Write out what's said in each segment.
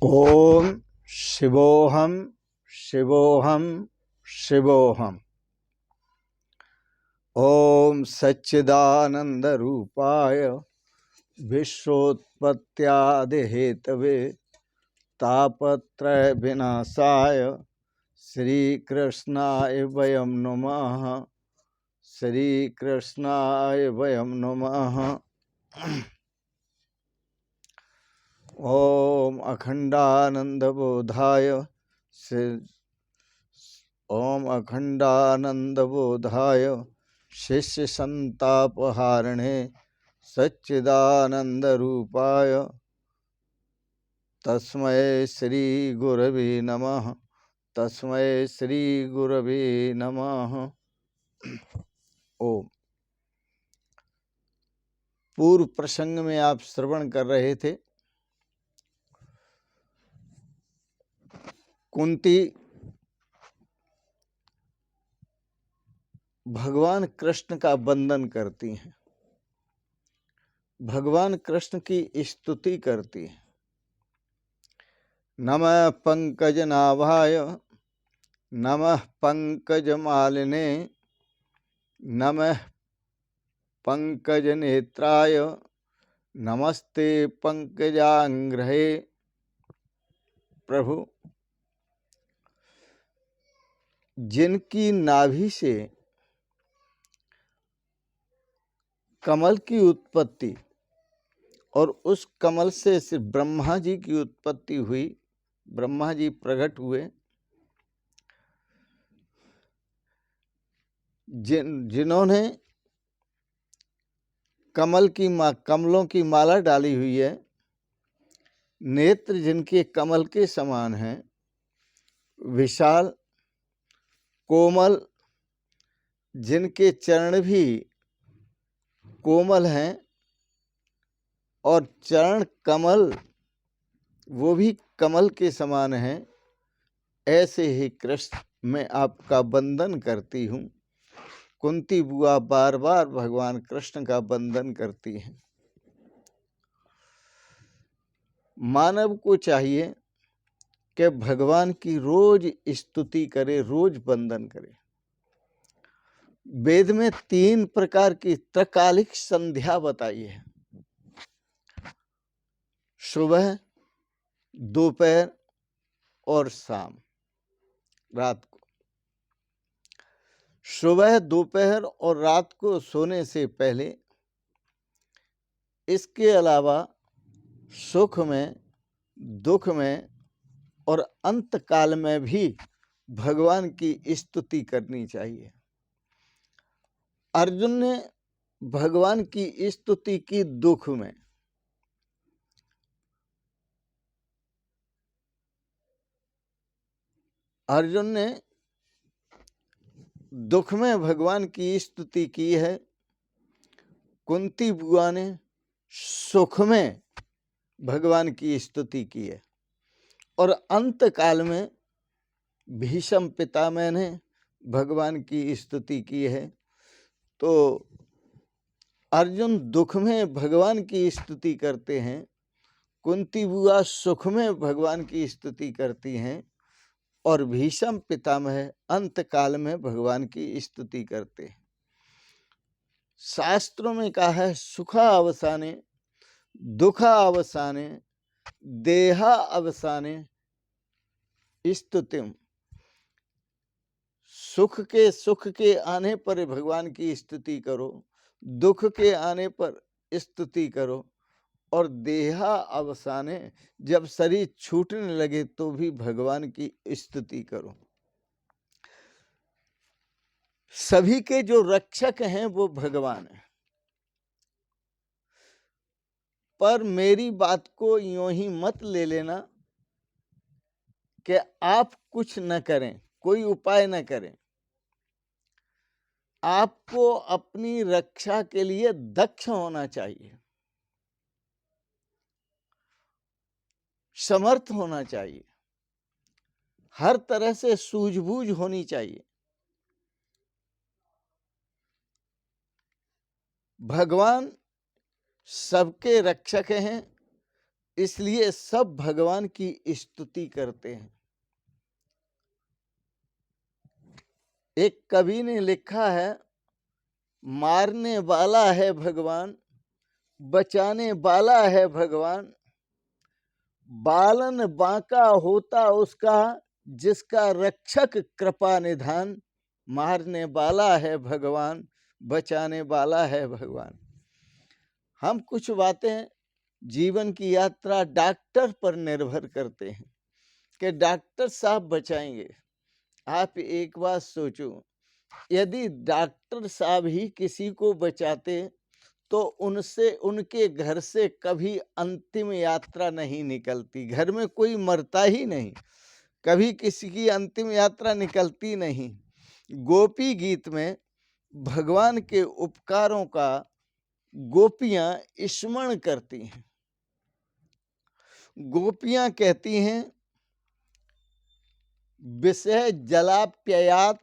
ओम शिवोहम शिवोहम शिवोहम। ओम सच्चिदानंद रूपाय विश्वोत्पत्त्यादि Hathaway तापत्रय विनाशाय श्री कृष्णाय वयं नमः। श्री कृष्णाय वयं नमः। ओम अखंडानंदबोधाय ओम अखंडानंदबोधाय शिष्य संतापहारिणे सच्चिदानंद रूपाय तस्मै श्री गुरवे नमः। तस्मै श्री गुरवे नमः। ओम। पूर्व प्रसंग में आप श्रवण कर रहे थे, कुंती भगवान कृष्ण का वंदन करती हैं, भगवान कृष्ण की स्तुति करती हैं। नमः पंकजनाभाय नमः पंकजमालिने नमः पंकजनेत्राय नमस्ते पंकजांग्रहे। प्रभु, जिनकी नाभि से कमल की उत्पत्ति और उस कमल से सिर्फ ब्रह्मा जी की उत्पत्ति हुई, ब्रह्मा जी प्रकट हुए, जिन्होंने कमलों की माला डाली हुई है, नेत्र जिनके कमल के समान हैं, विशाल कोमल, जिनके चरण भी कोमल हैं और चरण कमल वो भी कमल के समान हैं, ऐसे ही कृष्ण मैं आपका वंदन करती हूँ। कुंती बुआ बार बार भगवान कृष्ण का वंदन करती हैं। मानव को चाहिए कि भगवान की रोज स्तुति करे, रोज वंदन करे। वेद में 3 प्रकार की त्रकालिक संध्या बताई है, सुबह, दोपहर और शाम, रात को। सुबह, दोपहर और रात को सोने से पहले, इसके अलावा सुख में, दुख में और अंत काल में भी भगवान की स्तुति करनी चाहिए। अर्जुन ने भगवान की स्तुति की दुख में, अर्जुन ने दुख में भगवान की स्तुति की है। कुंती बुआ ने सुख में भगवान की स्तुति की है और अंत काल में भीष्म पितामह ने भगवान की स्तुति की है। तो अर्जुन दुख में भगवान की स्तुति करते हैं, कुंती बुआ सुख में भगवान की स्तुति करती हैं और भीष्म पितामह अंत काल में भगवान की स्तुति करते हैं। शास्त्रों में कहा है, सुखा अवसाने दुखा अवसाने देहा अवसाने स्तुतिम। सुख के आने पर भगवान की स्तुति करो, दुख के आने पर स्तुति करो, और देहा अवसाने, जब शरीर छूटने लगे तो भी भगवान की स्तुति करो। सभी के जो रक्षक हैं वो भगवान है। पर मेरी बात को यूं ही मत ले लेना कि आप कुछ न करें, कोई उपाय न करें। आपको अपनी रक्षा के लिए दक्ष होना चाहिए, समर्थ होना चाहिए, हर तरह से सूझबूझ होनी चाहिए। भगवान सबके रक्षक हैं, इसलिए सब भगवान की स्तुति करते हैं। एक कवि ने लिखा है, मारने वाला है भगवान, बचाने वाला है भगवान, बालन बांका होता उसका, जिसका रक्षक कृपा निधान। मारने वाला है भगवान, बचाने वाला है भगवान। हम कुछ बातें जीवन की यात्रा डॉक्टर पर निर्भर करते हैं कि डॉक्टर साहब बचाएंगे। आप एक बात सोचो, यदि डॉक्टर साहब ही किसी को बचाते तो उनसे, उनके घर से कभी अंतिम यात्रा नहीं निकलती। घर में कोई मरता ही नहीं, कभी किसी की अंतिम यात्रा निकलती नहीं। गोपी गीत में भगवान के उपकारों का गोपियां स्मरण करती हैं। गोपियां कहती हैं, विषय जलाप्ययात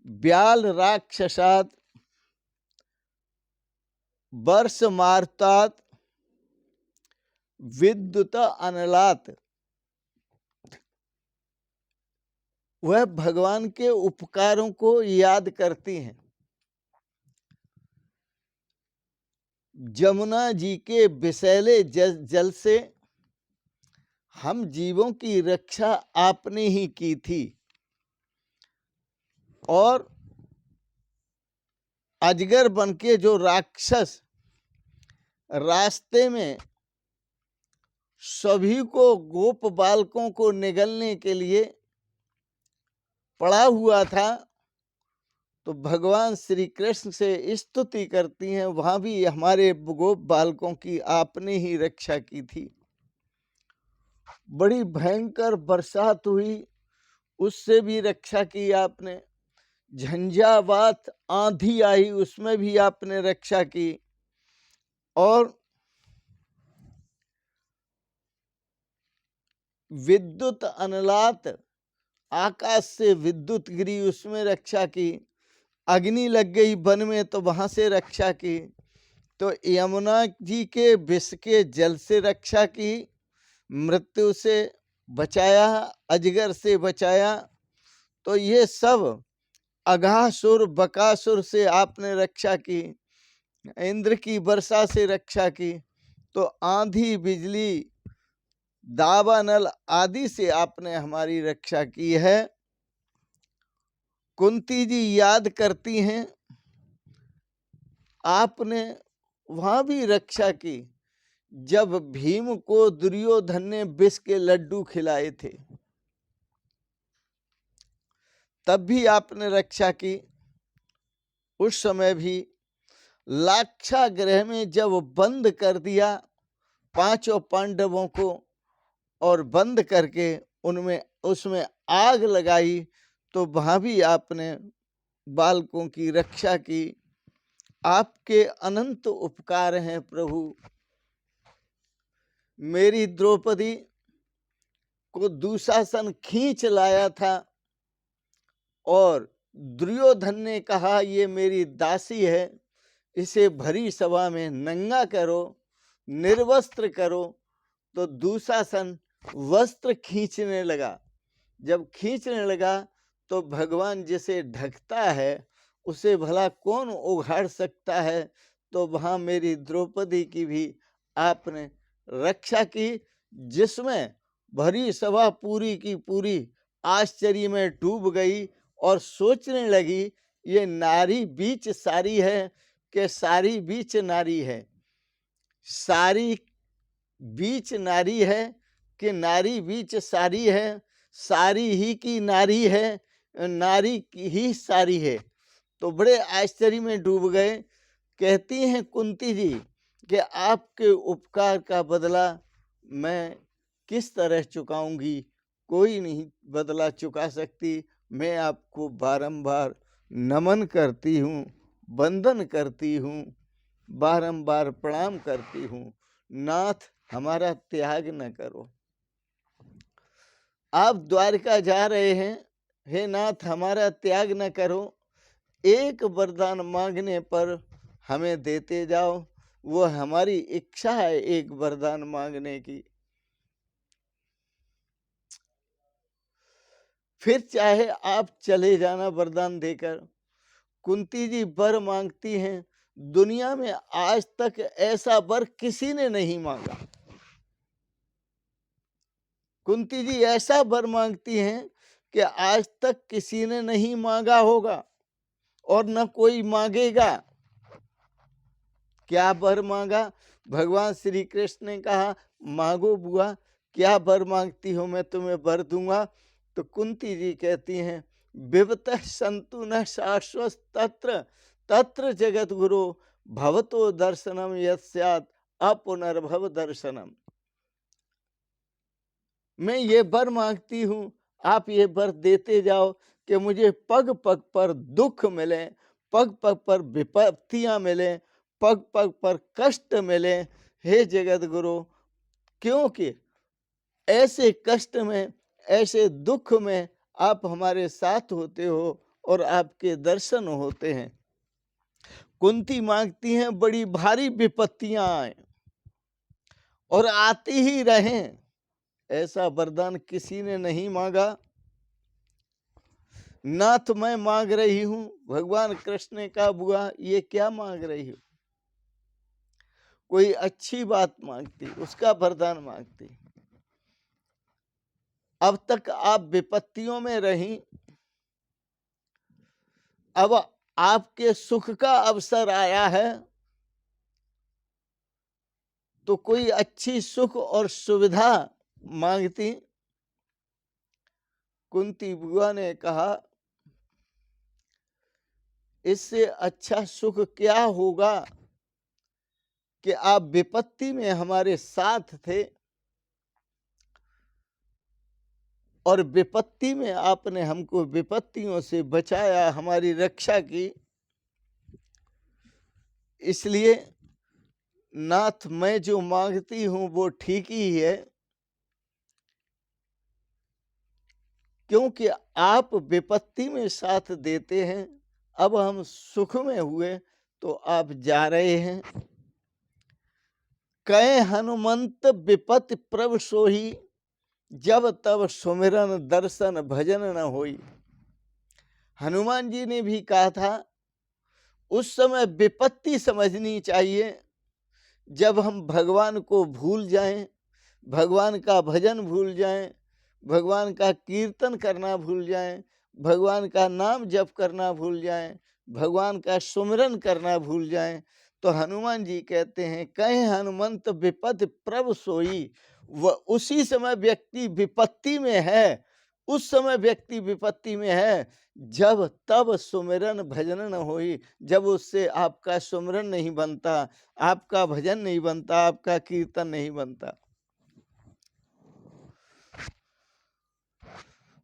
ब्याल राक्षसात, वर्ष मारतात विद्युत अनलात। वह भगवान के उपकारों को याद करती हैं। जमुना जी के विषैले जल से हम जीवों की रक्षा आपने ही की थी, और अजगर बन के जो राक्षस रास्ते में सभी को, गोप बालकों को निगलने के लिए पड़ा हुआ था, तो भगवान श्री कृष्ण से स्तुति करती हैं, वहां भी हमारे गोप बालकों की आपने ही रक्षा की थी। बड़ी भयंकर बरसात हुई, उससे भी रक्षा की आपने। झंझावात आंधी आई, उसमें भी आपने रक्षा की। और विद्युत अनलात, आकाश से विद्युत गिरी, उसमें रक्षा की। अग्नि लग गई वन में, तो वहां से रक्षा की। तो यमुना जी के विष के जल से रक्षा की, मृत्यु से बचाया, अजगर से बचाया। तो ये सब अघासुर बकासुर से आपने रक्षा की, इंद्र की वर्षा से रक्षा की। तो आंधी बिजली दावानल आदि से आपने हमारी रक्षा की है। कुंती जी याद करती हैं, आपने वहां भी रक्षा की जब भीम को दुर्योधन ने विष के लड्डू खिलाए थे, तब भी आपने रक्षा की। उस समय भी लाक्षागृह में जब बंद कर दिया पांचों पांडवों को, और बंद करके उनमें उसमें आग लगाई, तो वहां भी आपने बालकों की रक्षा की। आपके अनंत उपकार हैं प्रभु। मेरी द्रौपदी को दुशासन खींच लाया था, और दुर्योधन ने कहा ये मेरी दासी है, इसे भरी सभा में नंगा करो, निर्वस्त्र करो। तो दुशासन वस्त्र खींचने लगा। जब खींचने लगा तो भगवान जिसे ढकता है उसे भला कौन उघाड़ सकता है। तो वहां मेरी द्रौपदी की भी आपने रक्षा की, जिसमें भरी सभा पूरी की पूरी आश्चर्य में डूब गई और सोचने लगी, ये नारी बीच सारी है कि सारी बीच नारी है, सारी बीच नारी है कि नारी बीच सारी है, सारी ही की नारी है, नारी की ही सारी है। तो बड़े आश्चर्य में डूब गए। कहती हैं कुंती जी कि आपके उपकार का बदला मैं किस तरह चुकाऊंगी, कोई नहीं बदला चुका सकती। मैं आपको बारंबार नमन करती हूँ, वंदन करती हूँ, बारंबार प्रणाम करती हूँ। नाथ हमारा त्याग न करो। आप द्वारका जा रहे हैं, हे नाथ हमारा त्याग न करो। एक वरदान मांगने पर हमें देते जाओ। वो हमारी इच्छा है एक वरदान मांगने की। फिर चाहे आप चले जाना वरदान देकर। कुंती जी वर मांगती हैं, दुनिया में आज तक ऐसा वर किसी ने नहीं मांगा। कुंती जी ऐसा वर मांगती हैं कि आज तक किसी ने नहीं मांगा होगा और न कोई मांगेगा। क्या वर मांगा? भगवान श्री कृष्ण ने कहा, मांगो बुआ, क्या वर मांगती हो, मैं तुम्हें वर दूंगा। तो कुंती जी कहती हैं, विवतः सन्तु न शाश्वत तत्र तत्र जगत गुरु भवतो दर्शनम यत् स्यात् अपुनर्भव दर्शनम। मैं ये वर मांगती हूँ, आप ये वर देते जाओ कि मुझे पग पग पर दुख मिले, पग पग पर विपत्तियां मिले, पग पग पर कष्ट मिले। हे जगत गुरु, क्योंकि ऐसे कष्ट में, ऐसे दुख में आप हमारे साथ होते हो और आपके दर्शन होते हैं। कुंती मांगती हैं बड़ी भारी विपत्तियां आए और आती ही रहें, ऐसा वरदान किसी ने नहीं मांगा। नाथ मैं मांग रही हूं। भगवान कृष्ण ने कहा, बुआ ये क्या मांग रही हो? कोई अच्छी बात मांगती, उसका वरदान मांगती। अब तक आप विपत्तियों में रही, अब आपके सुख का अवसर आया है तो कोई अच्छी सुख और सुविधा मांगती। कुंती बुआ ने कहा, इससे अच्छा सुख क्या होगा कि आप विपत्ति में हमारे साथ थे और विपत्ति में आपने हमको विपत्तियों से बचाया, हमारी रक्षा की। इसलिए नाथ मैं जो मांगती हूं वो ठीक ही है, क्योंकि आप विपत्ति में साथ देते हैं। अब हम सुख में हुए तो आप जा रहे हैं। कहे हनुमंत विपत्ति प्रभु सोही, जब तब सुमिरन दर्शन भजन न होई। हनुमान जी ने भी कहा था, उस समय विपत्ति समझनी चाहिए जब हम भगवान को भूल जाएं, भगवान का भजन भूल जाएं, भगवान का कीर्तन करना भूल जाएं, भगवान का नाम जप करना भूल जाएं, भगवान का सुमिरन करना भूल जाएं। तो हनुमान जी कहते हैं, कहे हनुमंत विपत्ति प्रभु सोई। वह उसी समय व्यक्ति विपत्ति में है, उस समय व्यक्ति विपत्ति में है जब तब सुमिरन भजन न होई, जब उससे आपका सुमिरन नहीं बनता, आपका भजन नहीं बनता, आपका कीर्तन नहीं बनता।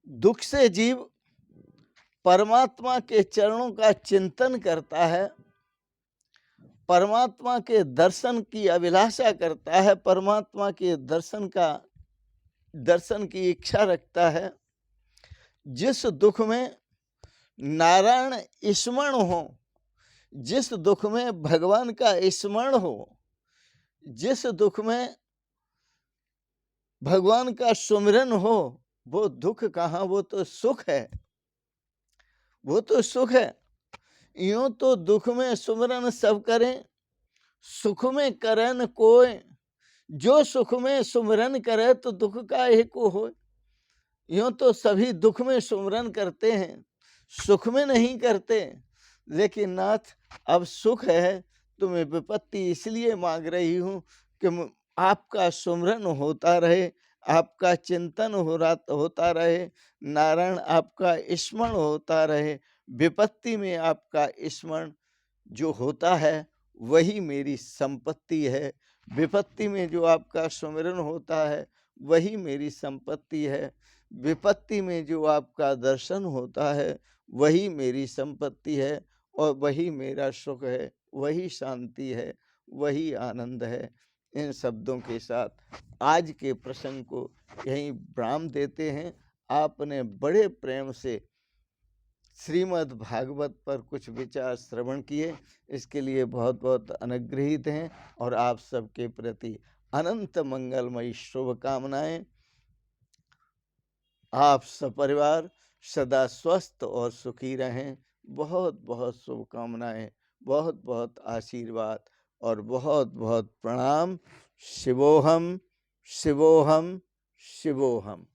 दुख से जीव परमात्मा के चरणों का चिंतन करता है, परमात्मा के दर्शन की अभिलाषा करता है, परमात्मा के दर्शन की इच्छा रखता है। जिस दुख में नारायण स्मरण हो, जिस दुख में भगवान का स्मरण हो, जिस दुख में भगवान का सुमिरन हो, वो दुख कहाँ, वो तो सुख है, वो तो सुख है। यूं तो दुख में सुमिरन सब करें, सुख में करे न कोय। जो सुख में सुमिरन करे तो दुख का एक हो। यूं तो सभी दुख में सुमिरन करते हैं, सुख में नहीं करते। लेकिन नाथ अब सुख है, तुम्हें विपत्ति इसलिए मांग रही हूं कि आपका सुमिरन होता रहे, आपका चिंतन होता रहे, नारायण आपका स्मरण होता रहे। विपत्ति में आपका स्मरण जो होता है वही मेरी संपत्ति है, विपत्ति में जो आपका सुमिरन होता है वही मेरी संपत्ति है, विपत्ति में जो आपका दर्शन होता है वही मेरी संपत्ति है और वही मेरा सुख है, वही शांति है, वही आनंद है। इन शब्दों के साथ आज के प्रसंग को यहीं विराम देते हैं। आपने बड़े प्रेम से श्रीमद् भागवत पर कुछ विचार श्रवण किए, इसके लिए बहुत बहुत अनुग्रहित हैं और आप सबके प्रति अनंत मंगलमयी शुभकामनाएं। आप सपरिवार सदा स्वस्थ और सुखी रहें। बहुत बहुत शुभकामनाएं, बहुत बहुत आशीर्वाद और बहुत बहुत प्रणाम। शिवोहम शिवोहम शिवोहम।